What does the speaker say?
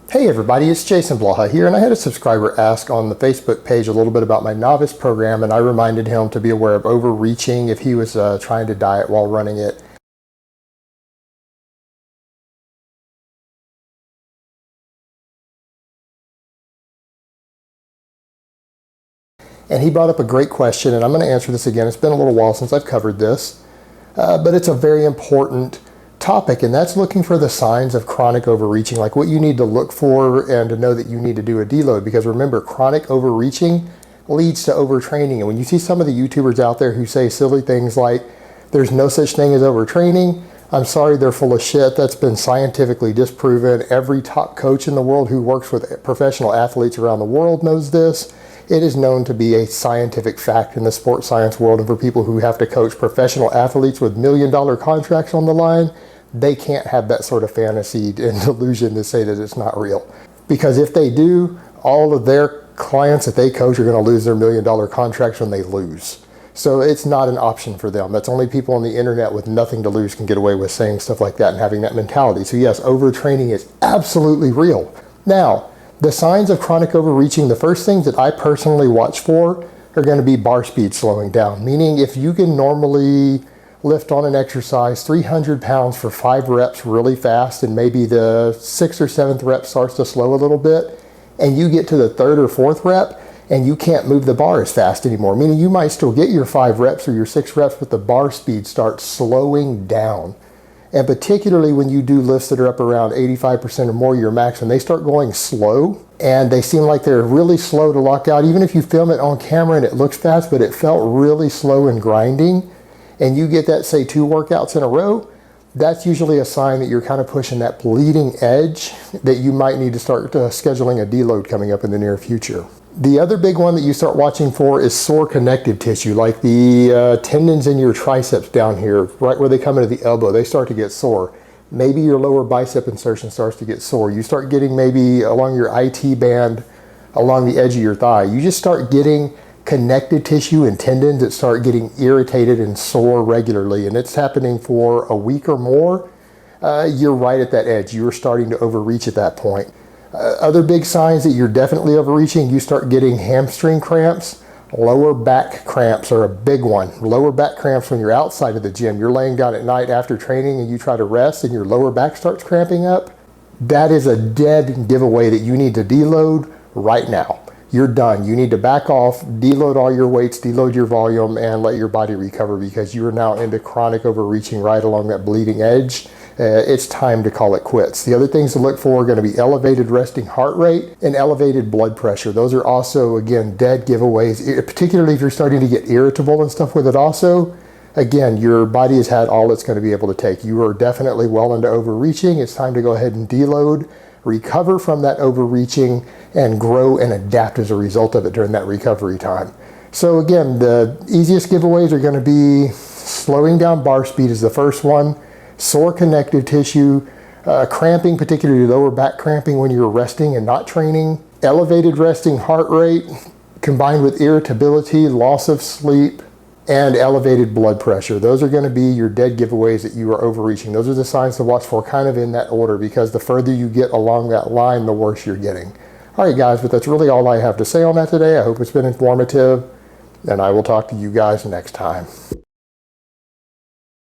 Hey everybody, it's Jason Blaha here, and I had a subscriber ask on the Facebook page a little bit about my novice program, and I reminded him to be aware of overreaching if he was trying to diet while running it. And he brought up a great question, and I'm going to answer this again. It's been a little while since I've covered this, but it's a very important topic, and that's looking for the signs of chronic overreaching, like what you need to look for and to know that you need to do a deload. Because remember, chronic overreaching leads to overtraining. And when you see some of the YouTubers out there who say silly things like, there's no such thing as overtraining, I'm sorry, they're full of shit. That's been scientifically disproven. Every top coach in the world who works with professional athletes around the world knows this. It is known to be a scientific fact in the sports science world, and for people who have to coach professional athletes with million-dollar contracts on the line, they can't have that sort of fantasy and delusion to say that it's not real. Because if they do, all of their clients that they coach are going to lose their million-dollar contracts when they lose. So it's not an option for them. That's only people on the internet with nothing to lose can get away with saying stuff like that and having that mentality. So yes, overtraining is absolutely real. Now, the signs of chronic overreaching, the first things that I personally watch for are going to be bar speed slowing down. Meaning if you can normally lift on an exercise 300 pounds for 5 reps really fast, and maybe the 6th or 7th rep starts to slow a little bit, and you get to the 3rd or 4th rep and you can't move the bar as fast anymore. Meaning you might still get your 5 reps or your 6 reps, but the bar speed starts slowing down. And particularly when you do lifts that are up around 85% or more of your max, when they start going slow and they seem like they're really slow to lock out, even if you film it on camera and it looks fast, but it felt really slow and grinding, and you get that, say, 2 workouts in a row, that's usually a sign that you're kind of pushing that bleeding edge that you might need to start scheduling a deload coming up in the near future. The other big one that you start watching for is sore connective tissue, like the tendons in your triceps down here, right where they come into the elbow, they start to get sore. Maybe your lower bicep insertion starts to get sore. You start getting maybe along your IT band, along the edge of your thigh. You just start getting connective tissue and tendons that start getting irritated and sore regularly, and it's happening for a week or more. You're right at that edge. You're starting to overreach at that point. Other big signs that you're definitely overreaching, you start getting hamstring cramps. Lower back cramps are a big one. Lower back cramps when you're outside of the gym. You're laying down at night after training and you try to rest and your lower back starts cramping up. That is a dead giveaway that you need to deload right now. You're done. You need to back off, deload all your weights, deload your volume, and let your body recover, because you are now into chronic overreaching right along that bleeding edge. It's time to call it quits. The other things to look for are going to be elevated resting heart rate and elevated blood pressure. Those are also, again, dead giveaways, particularly if you're starting to get irritable and stuff with it also. Again, your body has had all it's going to be able to take. You are definitely well into overreaching. It's time to go ahead and deload, recover from that overreaching, and grow and adapt as a result of it during that recovery time. So again, the easiest giveaways are going to be slowing down bar speed is the first one, sore connective tissue, cramping, particularly lower back cramping when you're resting and not training, elevated resting heart rate combined with irritability, loss of sleep, and elevated blood pressure. Those are going to be your dead giveaways that you are overreaching. Those are the signs to watch for, kind of in that order, because the further you get along that line, the worse you're getting. All right, guys, but that's really all I have to say on that today. I hope it's been informative, and I will talk to you guys next time.